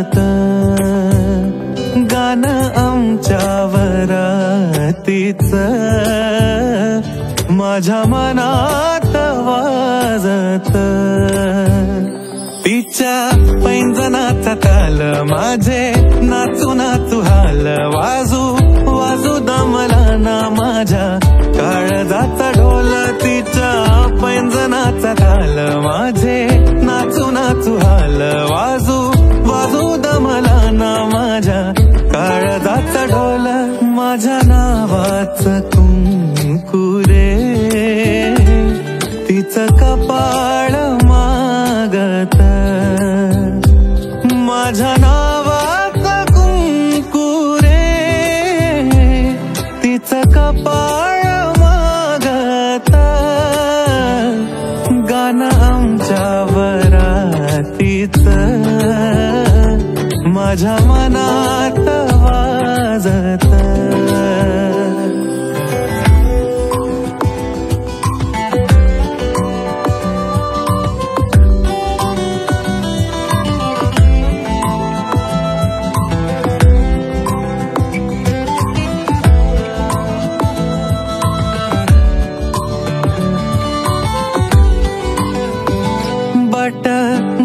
वाजत, गाणं आमच्या वरातीचं माझ्या मनात वाजत. तिच्या पैंजनाचा ताल माझे नाचू नाचू हाल, वाजू वाजू दमला ना माझ्या काळजाचा ढोल. तिच्या पैंजनाचा ताल माझे नाचू नाचू हाल, वाजू वाजू दमला ना माझ्या काळजाचा ढोल. माझ्या नावाचं कुंकू रे तिचं कपाळ मागत, माझ्या नावाचं कुंकू रे तिचं कपाळ मागत, गाणं आमच्या वरातीचं माझ्या मनात वाजत.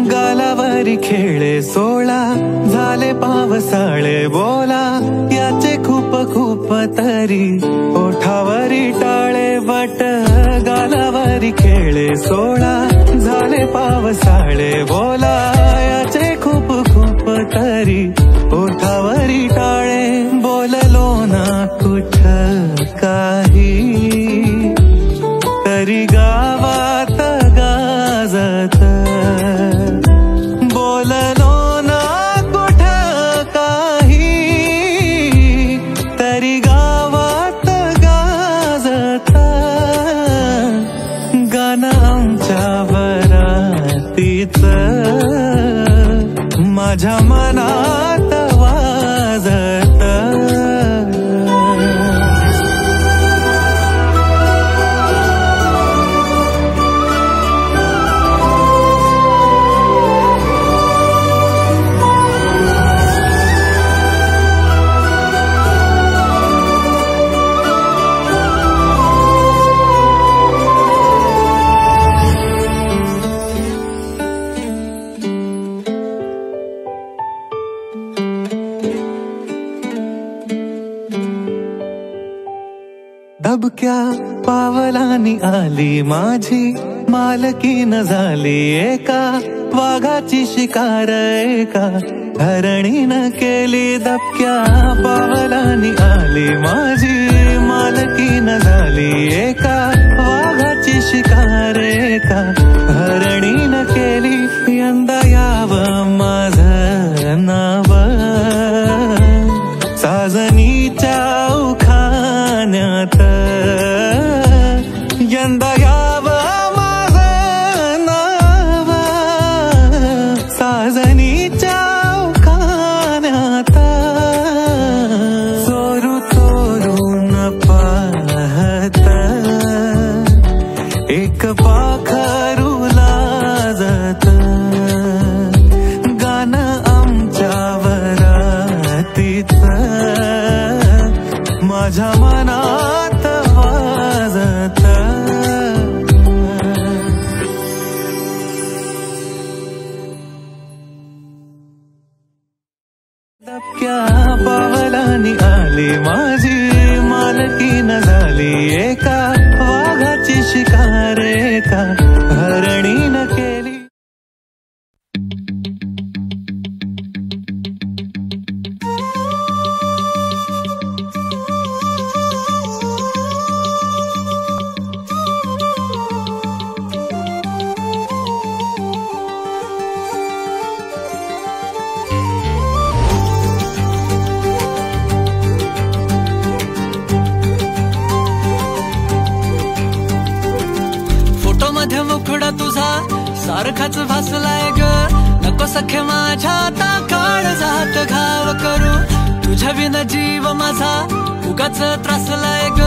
गालावरी खेळे सोळा, झाले पावसाळे बोला, याचे खूप खूप तरी ओठावरी टाळे. बट गालावरी खेळे सोळा, झाले पावसाळे बोला, याचे खूप खूप तरी ओठावरी टाळे. बोललो ना कुठ काही तरी गावात गाजत, बोललो ना कुठ काही तरी गावात गाजत, गाणं आमच्या वरातीचं माझ्या मनात वाजत. दबक्या पावलांनी आली माझी मालकीन झाली एका वाघाची शिकार, एका हरणीनं केली. दबक्या पावलांनी आली माझी मालकीन झाली एका वाघाची शिकार, एका हरणीनं केली. यंदा यावं माझं नाव साजनीच्या उखाण्यात, यंदा यावं माझं नाव साजनीच्या उखाण्यात. चोरू चोरून पाहत एक पाखरू लाजत, गाणं आमच्या वरातीचं माझ्या मनात वाजत. दबक्या पावलांनी आली माझी मालकीन झाली एका वाघाची शिकार, एका हरणीनं केली. मुखडा तुझा सारखाच भासलाय ग, नको सखे माझ्या आता काळ जात घाव करू. तुझ्या विना जीव माझा उगाच त्रासलाय ग,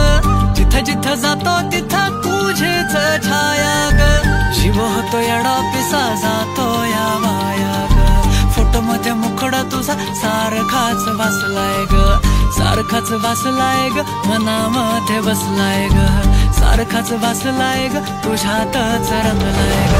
जिथं जिथं जातो तिथं तुझीच छाया ग. जीव होतो येडा पिसा जातो या वाया ग, फोटो मध्ये मुखडा तुझा सारखाच वासलाय ग, सारखाच वासलाय ग, मनामध्ये बसलाय ग, सारखाच वासलाय ग, तुझ्यातच रमलाय ग.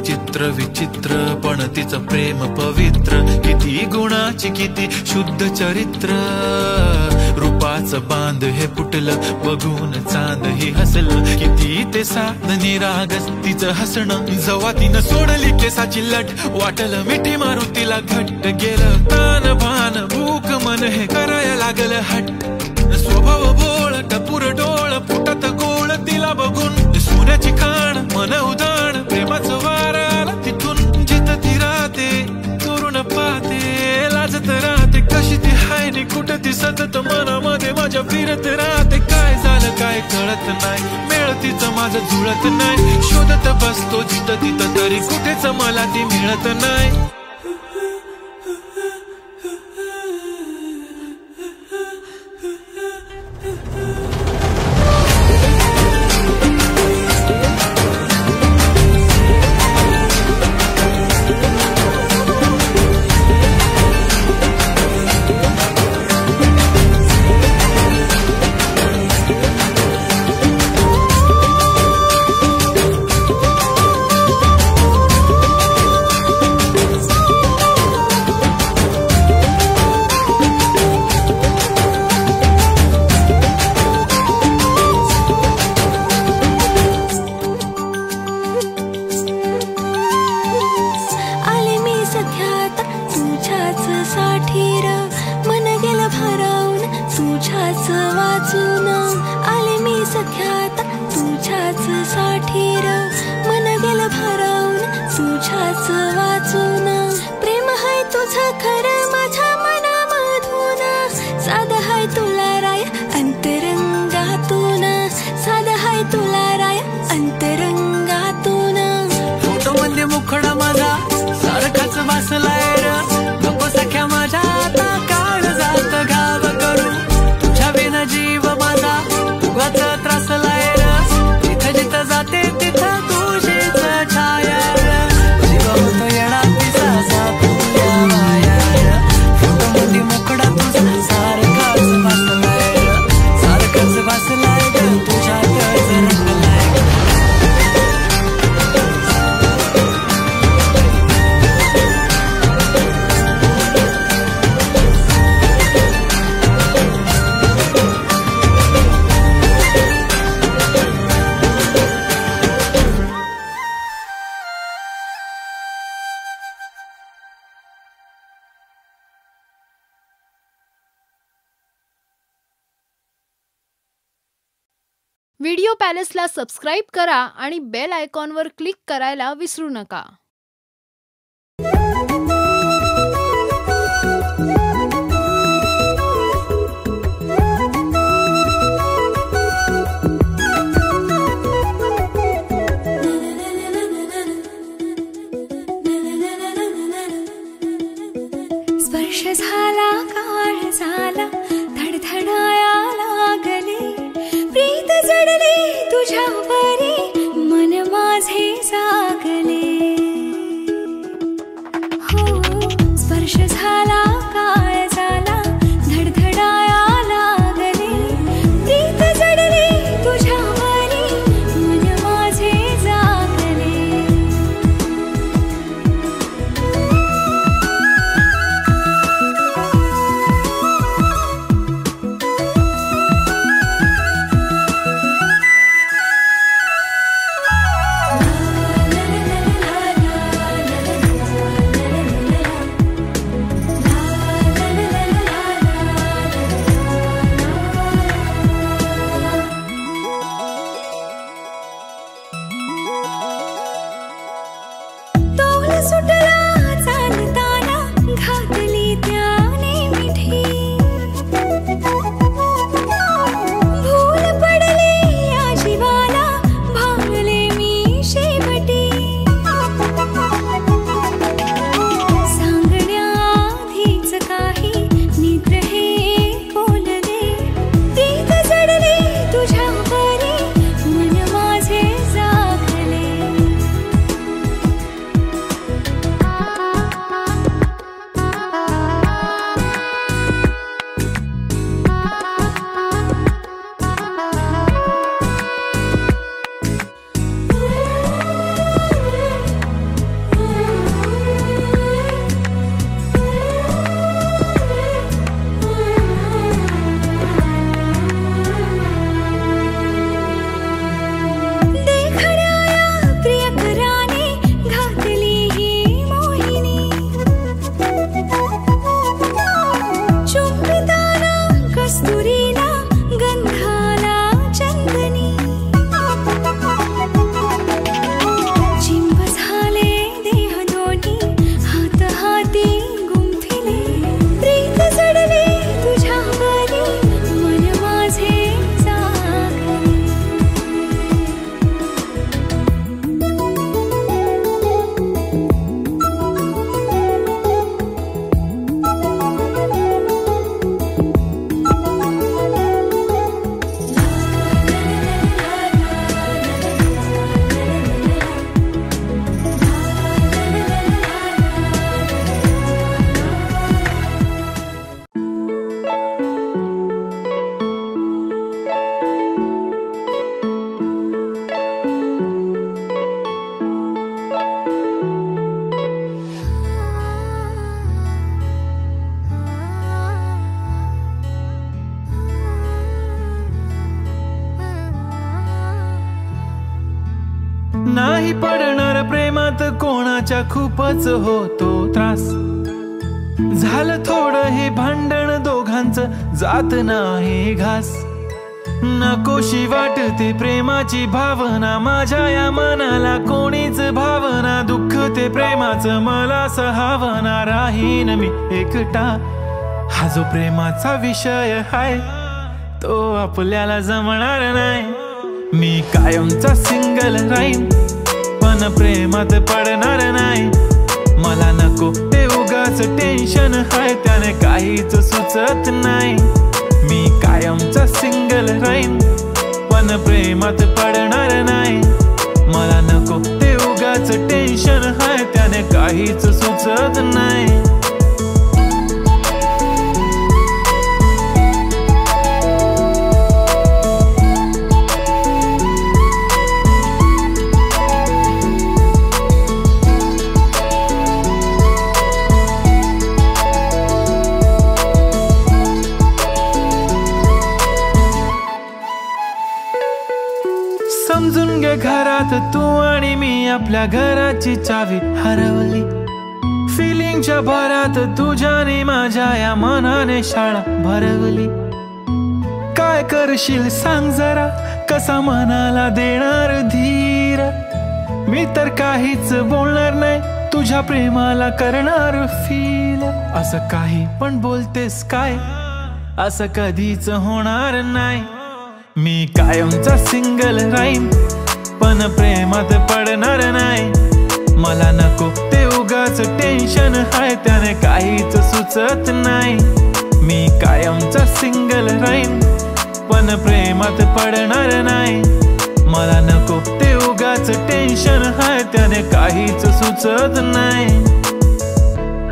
चित्र विचित्र पण तिचं प्रेम पवित्र, किती गुणाची किती शुद्ध चरित्र, रूपाचं बांध हे फुटलं बघून चांद ही हसलं, किती ते साध निरागस तिचं हसणं, जवा तिनं सोडली केसाची लट वाटलं मिठी मारून तिला घट्ट, गेलं तान भान भूक मन हे करायला लागलं हट्ट, स्वभाव बोळ टपूर डोळ फुटत गोळ तिला बघून, सोन्याची खाण मन उदाण प्रेमाचं वार आलं तिथून, जिथं ती राहते चोरून पाहते लाजत राहते, कशी ती हाय नि कुठं ती सतत मनामध्ये माझ्या फिरत राहते, काय झालं काय कळत नाही, मेळ तिचं माझं जुळत नाही, शोधत बसतो जिथं तिथं तरी कुठेच मला ती मिळत नाही. व्हिडिओ पॅलेसला सबस्क्राईब करा आणि बेल आयकॉनवर क्लिक करायला विसरू नका. स्पर्श झाला काळ झाला धडधडाया लागले, प्रीत जडले तुझ्यावरी मन माझे जागले, हो स्पर्श झाला काळ झाला धडधडाया लागले, प्रीत जडले तुझ्यावरी मन माझे जागले. नाही पडणार प्रेमात कोणाच्या खूपच होतो त्रास. झालं थोडं हे भांडण दोघांचं जात नाही घास. नकोशी वाटते प्रेमाची भावना माझ्या या मनाला कोणीच भावना. दुःख ते प्रेमाचं मला सहावना. राहीन मी एकटा. हा जो प्रेमाचा विषय हाय तो आपल्याला जमणार नाही. मी कायमचा सिंगल राहीन पण प्रेमात पडणार नाही. मला नको ते उगाच टेन्शन हाय त्याने काहीच सुचत नाही. मी कायमचा सिंगल राहीन पण प्रेमात पडणार नाही. मला नको ते उगाच टेन्शन हाय त्याने काहीच सुचत नाही. समजून घे घरात तू आणि मी आपल्या घराची चावी हरवली. फिलिंगच्या भरात तुझ्याने माझ्या या मनाने शाळा भरवली. काय करशील सांग जरा कसा मनाला देणार धीर. मी तर काहीच बोलणार नाही तुझ्या प्रेमाला करणार फील. असं काही पण बोलतेस काय असं कधीच होणार नाही. मी कायमचा सिंगल राहीन पण प्रेमात पडणार नाही. मला नको ते उगाच टेन्शन हाय त्याने काहीच सुचत नाही. मी कायमचा सिंगल राहीन पण प्रेमात पडणार नाही. मला नको ते उगाच टेन्शन हाय त्याने काहीच सुचत नाही.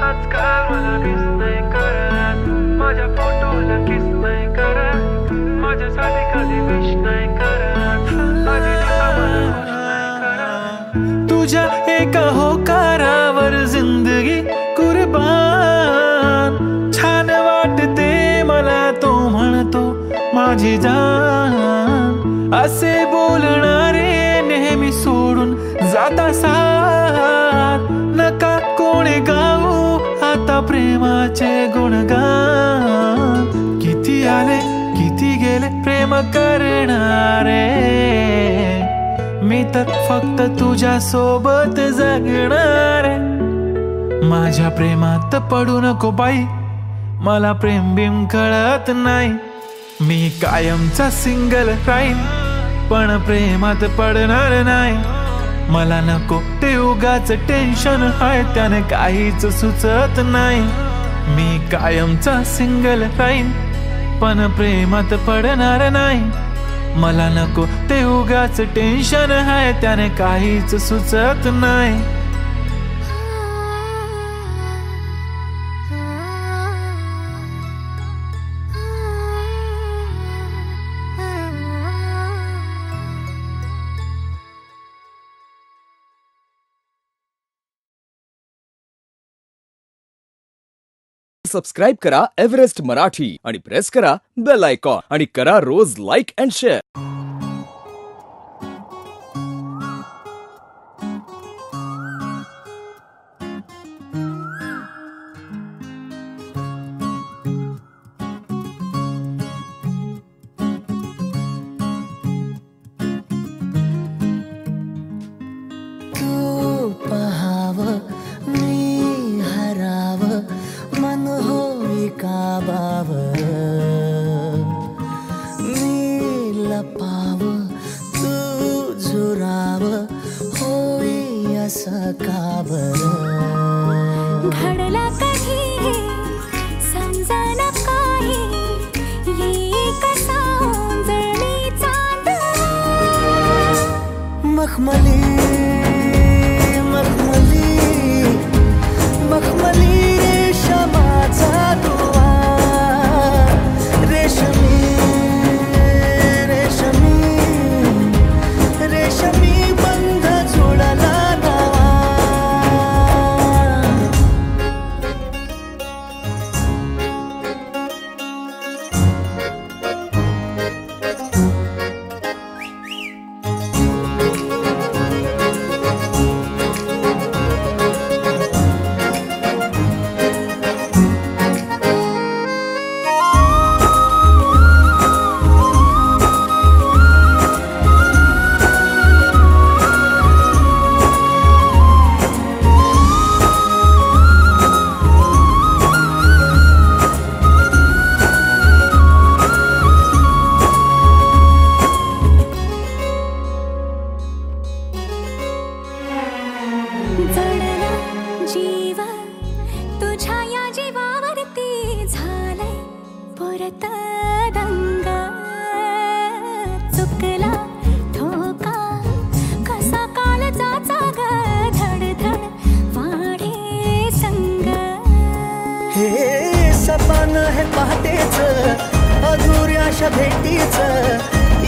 आजकाल मला मिस नाही करत माझ्या फोटोला किस नाही करत. माझ्यासाठी कधी विश नाही करत. तुझ्या एका होकारावर जिंदगी कुर्बान. छान वाटते मला तो म्हणतो माझी जान. असे बोलणारे नेहमी सोडून जाता साथ. नका कोणी गाऊ आता प्रेमाचे गुणगान. किती आले किती गेले प्रेम करणारे. मी तर फक्त तुझ्या सोबत जगणार. माझ्या प्रेमात पडू नको बाई मला प्रेम बिम कळत नाही. मी कायमचा सिंगल राहीन पण प्रेमात पडणार नाही. मला नको ते उगाच टेन्शन हाय त्याने काहीच सुचत नाही. मी कायमचा सिंगल राहीन पण प्रेमात पडणार नाही. मला नको ते उगाच टेन्शन हाय त्याने काहीच सुचत नाही. सबस्क्राईब करा एव्हरेस्ट मराठी आणि प्रेस करा बेल आयकॉन आणि करा रोज लाईक अँड शेअर. तू पहाव मी हराव मन होई काबाव. मी लपाव तू झुराव होई असं का बरं. घडला कधी समजना काही ये कसा जळली चांद. मखमली मखमली मखमली रेशमाचा दुवा. रेशमी रेशमी रेशमी बंध जोडला नवा. चुकला ठोका कसा कालचाचा ग धडधड वाढे संग हे सपन है पहाटेच अधुऱ्याशा भेटीच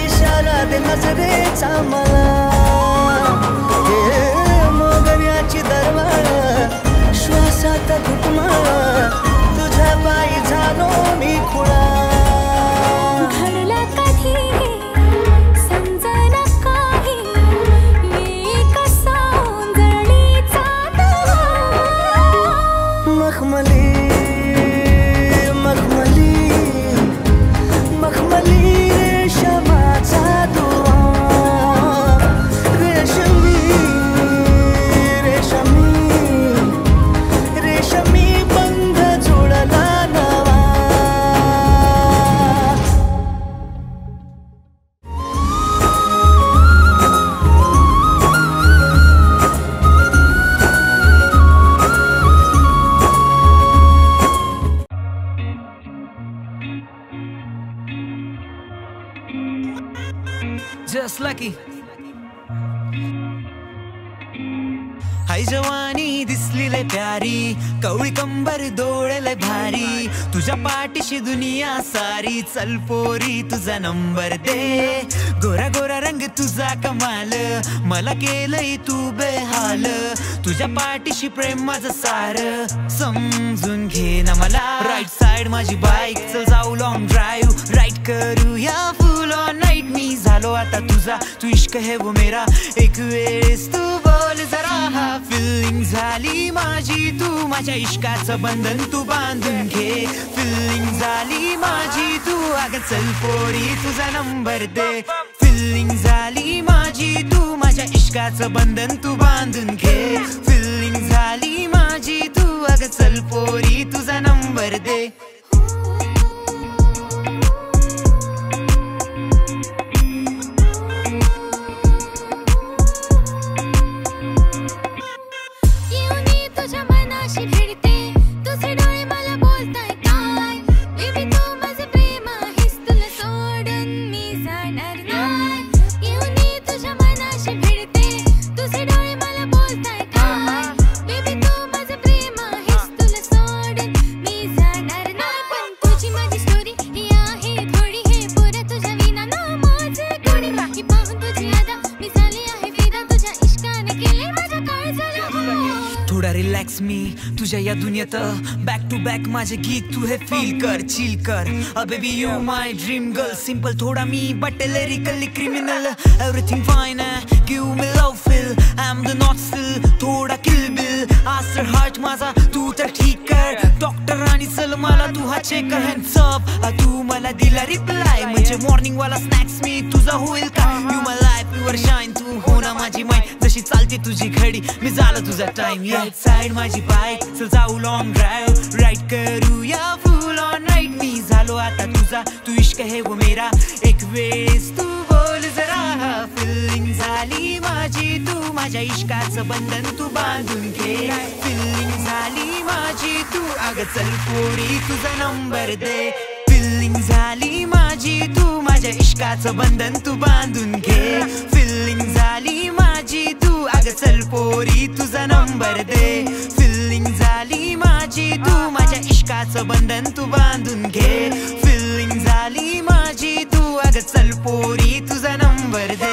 इशारा दे नजरेचा मला हे मोगऱ्याची दरवाळ श्वासात घुटमळ तुझ्या पायी झालो मी खुळा घडलं कधी समजना काही एक सौंदर्याचा तवा मखमली मखमली मखमली रेशमाचा दुवा रेशमी रेशमी रेशमी बंध जुळला नवा Just lucky. हाय जवानी दिसली लय प्यारी कवळी कंबर डोळेलय भारी तुझ्या पाठीशी दुनिया सारी चल पोरी तुझा नंबर दे गोरा गोरा रंग तुझा कमाल मला केलंय तू बेहाल तुझ्या पाठीशी प्रेम माझं सार समजून घे ना मला राईट साइड माझी बाईक चल जाऊ लॉंग ड्राईव्ह राईट करूया फुल ऑन नाईट मी झालो आता तुझा तू इश्क है वो मेरा एक वेळेस तू बोल जरा फिलिंग झाली माझी तू माझ्या इश्काचं बंधन तू बांधून घे फिलिंग झाली माझी तू अगं चल पोरी तुझा नंबर दे फिलिंग झाली माझी तू माझ्या इश्काचं बंधन तू बांधून घे फिलिंग झाली माझी तू अगं चल पोरी तुझा नंबर दे रिलॅक्स मी तुझ्या या दुनियेत बॅक टू बॅक माझे गीत तू हे फील कर चिल कर baby you my dream girl simple थोडा मी but lyrically criminal everything fine give me love feel I am the not still थोडा किल बिल आस्टर हार्ट माझा तू तर ठीक कर डॉक्टर आणि चल मला तू हा चेक हँड्स अप तू मला दिला रिप्लाय म्हणजे मॉर्निंग वाला स्नॅक्स मी तुझा होईल का you my life your shine तू हो ना माझी माइंड जशी चालते तुझी घडी मी झालं तुझा टाइम राईट साइड माझी बाईक चल जाऊ लॉंग ड्राईव्ह राईट करूया फुल ऑन नाईट मी झालो आता तुझा तू इश्क है वो मेरा एक वेळेस तू बोल जरा फिलिंग झाली माझी तू माझ्या इश्काचं बंधन तू बांधून घे फिलिंग झाली माझी तू अगं चल पोरी तुझा नंबर दे फिलिंग झाली माझी तू माझ्या इश्काचं बंधन तू बांधून घे फिलिंग झाली माझी तू अगं चल पोरी तुझा नंबर दे फिलिंग झाली माझी तू माझ्या इश्काचं बंधन तू बांधून घे फिलिंग झाली माझी तू अगं चल पोरी तुझा नंबर दे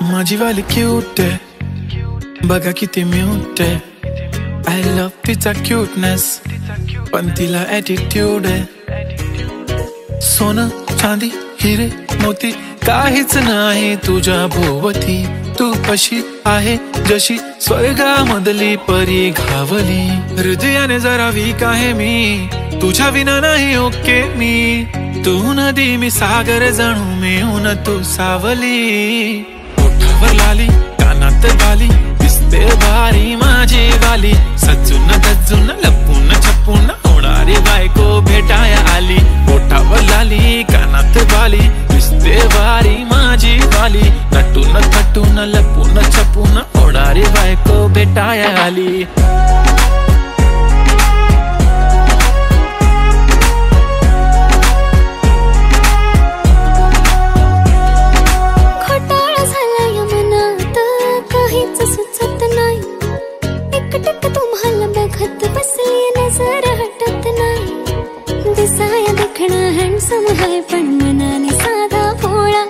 माझी वाली क्यूट आहे बघा किती म्यूट आहे आय लव्ह तिचा क्यूटनेस पण तिला ॲटिट्यूड आहे सोनं चांदी हिरे मोती काहीच नाही तुझ्या भोवती तू अशी आहे जशी स्वर्गामधली परी घावली हृदयाने जरा वीक आहे मी तुझ्या विना नाही ओके मी, तू नदी मी सागर जणू मिळून तू सावली. ओठावर लाली कानात बाली दिसते भारी माझी वाली, सजून दजून लपून छपून होणारी बायको भेटाया आली. ओठावर लाली कानात बाली दिसते भारी माझी वाली, नटून थटून लपून छपून होणारी बायको भेटाया आली. तुम्हाला बघत बसली नजर हटत नाही. दिसाया देखणा हँडसम आहे पण मनाने साधा भोळा.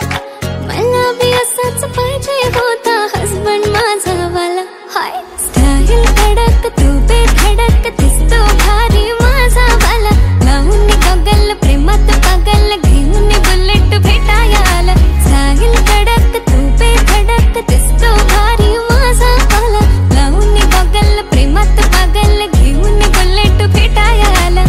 मला बी असाच पाहिजे होता हसबंड माझा वाला. हाय स्टाईल कडक तू बेधडक दिसतो भारी माझा वाला. लावून गगल प्रेमात पागल घेऊन बुलेट भेटाया आला. स्टाईल कडक तू बेधडक दिसतो भारी माझा वाला. लावून गगल प्रेमात पागल घेऊन बुलेट भेटाया आला.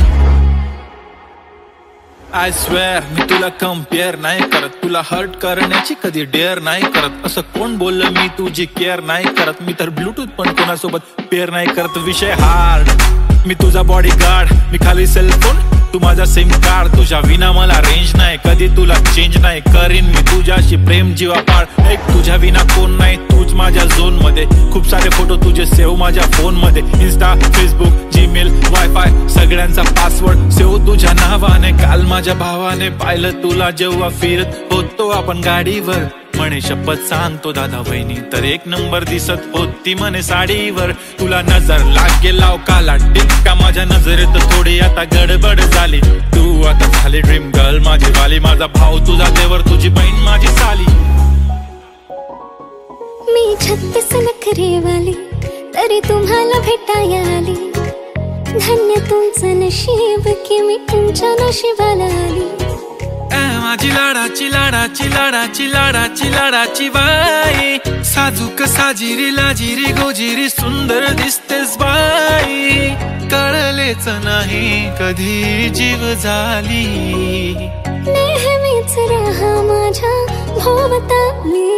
आय स्वेअर मी तुला कम्पेअर नाही करत, तुला हर्ट करण्याची कधी डेअर नाही करत. असं कोण बोललं मी तुझी केअर नाही करत, मी तर ब्लूटूथ पण कोणासोबत पेअर नाही करत. विषय हार्ड मी तुझा बॉडी गार्ड, मी खाली सेलफोन तू माझा सिम कार्ड. तुझ्या विना मला रेंज नाही, कधी तुला चेंज नाही करीन मी तुझ्याशी प्रेम जीवापाड. एक तुझ्या विना कोण नाही, तूच माझ्या झोन मध्ये. खूप सारे फोटो तुझे सेव्ह माझ्या फोन मध्ये. इन्स्टा फेसबुक जीमेल वायफाय सगळ्यांचा पासवर्ड सेव्ह तुझ्या नावाने. काल माझ्या भावाने पाहिलं तुला जेव्हा फिरत होतो आपण गाडीवर. म्हणे शपथ सांगतो दादा वहिनी तर एक नंबर दिसत होती म्हणे साडीवर. तुला नजर लागेल लाव काला टिक्का, माझ्या नजरेत थोडी आता गडबड झाली. तू आता झाली ड्रीम गर्ल माझी वाली. माझा भाऊ तुझा देवर तुझी बहीण माझी साली. मी 36 नखरे वाली तरी तुम्हाला भेटाया आली. धन्य तुमचं नशीब की मी तुमच्या नशिबाला आली. माझी लाडाची लाडाची लाडाची लाडाची लाडाची बाई. साजूक साजिरी लाजिरी गोजिरी सुंदर दिसतेस बाई. कळलेच नाही कधी जीव झाली. नेहमीच राहा माझ्या भोवताली.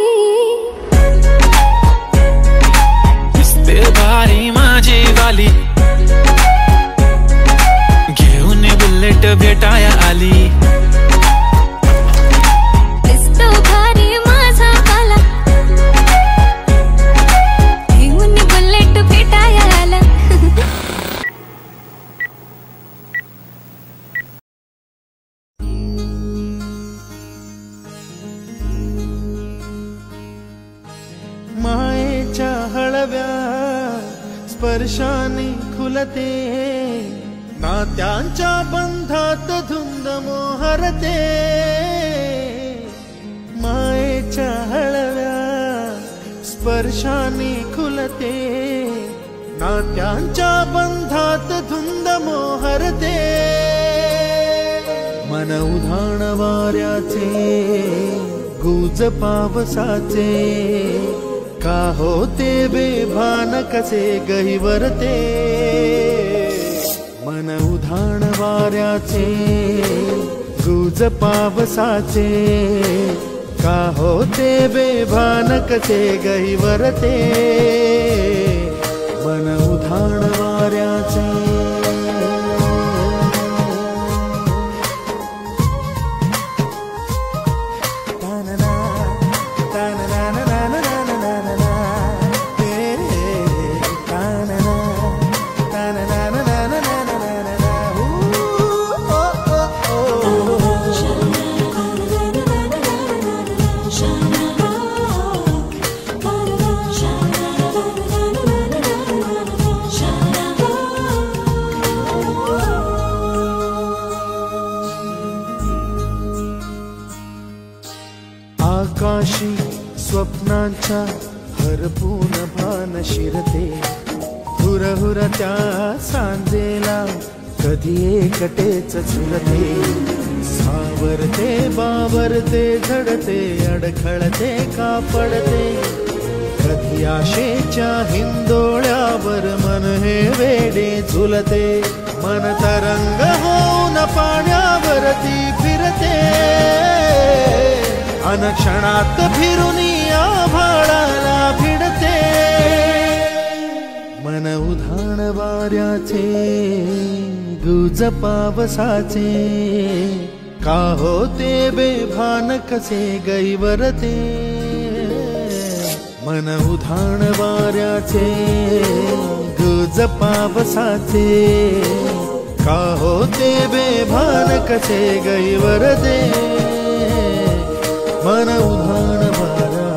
दिसते भारी माझी वाली, घेऊन बुलेट भेटाया आली. भारी माझा वाला घेऊन बुलेट भेटाया आला. मायेच्या हळव्या स्पर्शाने खुलते, नात्यांच्या बंधात धुंद मोहरते. मायेच्या हळव्या स्पर्शाने खुलते, नात्यांच्या बंधात धुंद मोहरते. मन उधाण वाऱ्याचे गुज पावसाचे, का होते बेभान कसे गहिवरते. मन उधाण वाऱ्याचे गुज पावसाचे, का होते बेभान कसे गहिवरते. मन उधाण वाऱ्याचे. आकाशी स्वप्नांच्या हरपून भान शिरते, हुरहुर त्या सांजेला कधी एकटेच झुरते. सावरते बावरते झडते, अडखळते का पडते, कधी आशेच्या हिंदोळ्यावर मन हे वेडे झुलते, मन तरंग होऊन पाण्यावरती फिरते, अनक्षणात फिरून आभाळाला भिडते, मन उधाण वाऱ्याचे गुज पावसाचे, का होते बेभान कसे गैवरते, मन उधाण वाऱ्याचे गुज पावसाचे, का होते बेभान कसे गैवरते, मन उधाण वाऱ्याचे.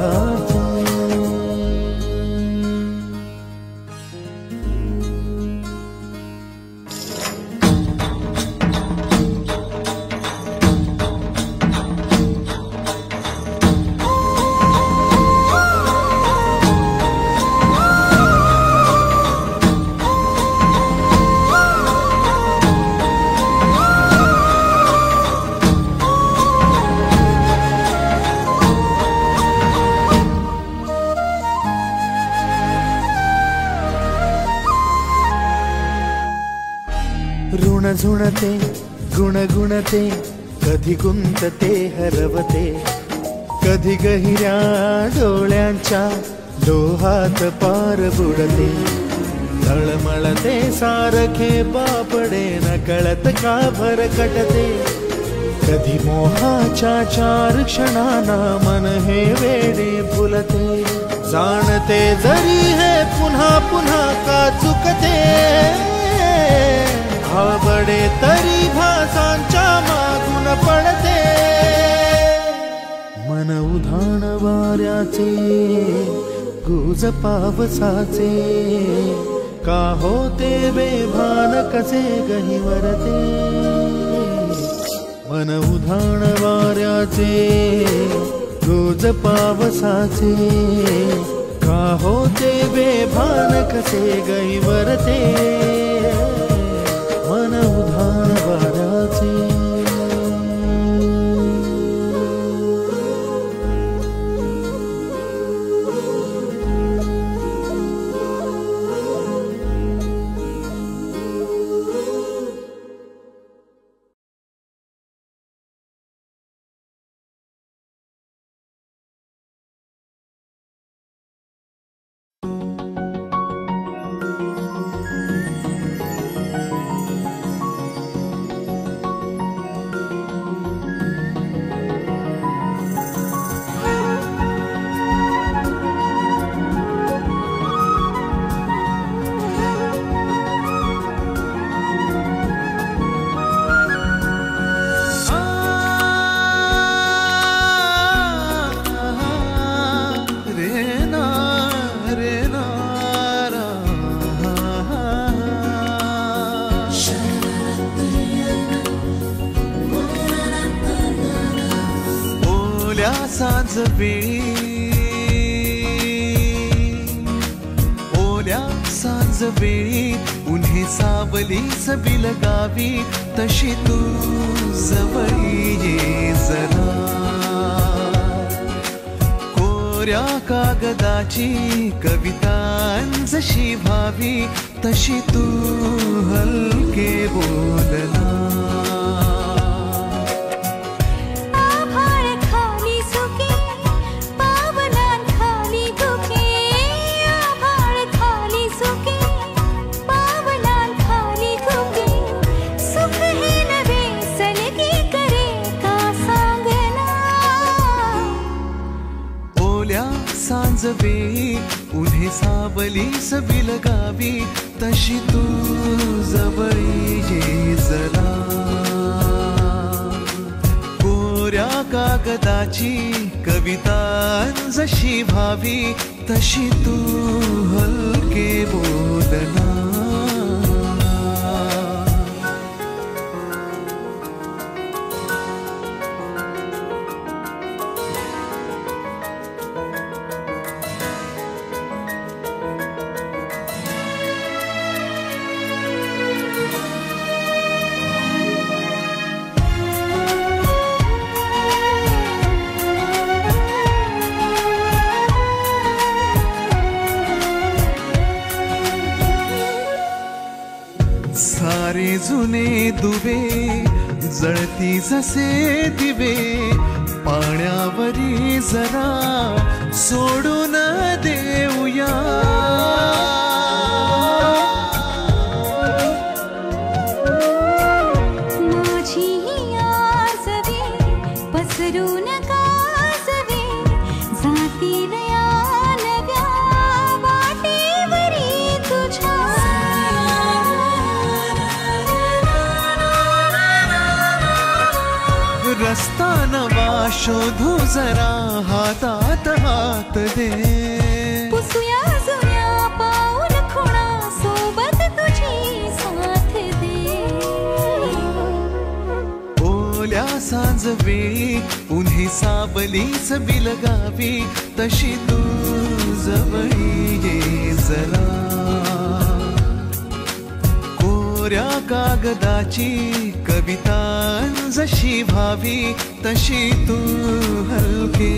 ऋण झुणते गुणगुणते, कधी गुंतते हरवते, कधी गहिऱ्या डोळ्यांच्या डोहात पार बुडते, तळमळते सारखे बापडे नकळत का भरकटते, कधी मोहाच्या 4 क्षणांना मन हे वेडे फुलते, जाणते जरी हे पुन्हा पुन्हा का चुकते, आवडे तरी भासांच्या मागून पडते, मन उधाण वाऱ्याचे गुज पावसाचे, का होते बेभान कसे गहिवरते, मन उधाण वाऱ्याचे गुज पावसाचे, का होते बेभान कसे गहिवरते, मन उधाण वाऱ्याचे. ओल्या सांजवेळी उन्हे सावली सबील गावी, तशी तू जवळी ये जरा, कोऱ्या कागदाची कविता जशी भावी, तशी तू हलके बोलना, सांजवेळी उन्हे सावली सबील गावी, तशी तू जवळी ये जरा, कोऱ्या कागदाची कविता जशी भावी, तशी तू हलके बोलना, जुने दुवे जळती जसे दिवे पाण्यावरी जरा सोडून देऊया माझी आसवे पसरून कासवे जातील या नव्या वाटेवरी तुझ्या रस्ता नवा शोधू जरा हातात हात दे पुसूया जुन्या पाऊल खुणा सोबत तुझी साथ दे ओल्या सांज वेळी उन्ही सावलीच बिलगावी तशी तू जवळी ये जरा कोऱ्या कागदाची कविता जशी भावी तशी तू हलके